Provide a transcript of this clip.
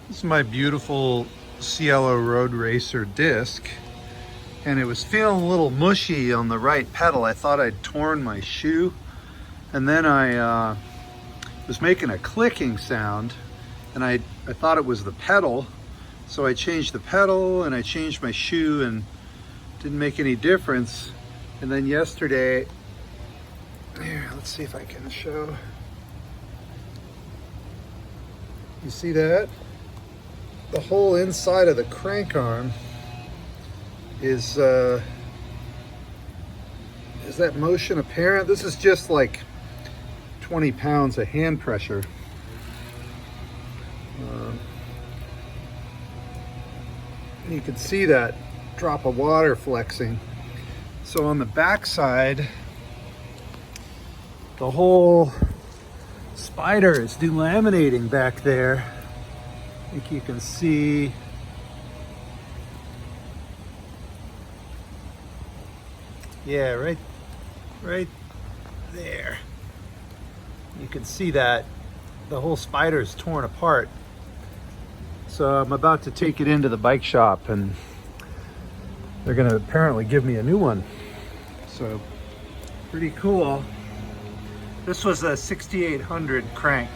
This is my beautiful Cielo Road Racer disc, and it was feeling a little mushy on the right pedal. I thought I'd torn my shoe, and then I was making a clicking sound, and I thought it was the pedal, so I changed the pedal and I changed my shoe, and didn't make any difference. And then yesterday, here, let's see if I can show. You see that? The whole inside of the crank arm is that motion apparent? This is just like 20 pounds of hand pressure. You can see that drop of water flexing. So on the back side, the whole spider is delaminating back there. I think you can see. Yeah, right there. You can see that the whole spider is torn apart. So I'm about to take it into the bike shop, and they're gonna apparently give me a new one. So pretty cool. This was a 6800 crank.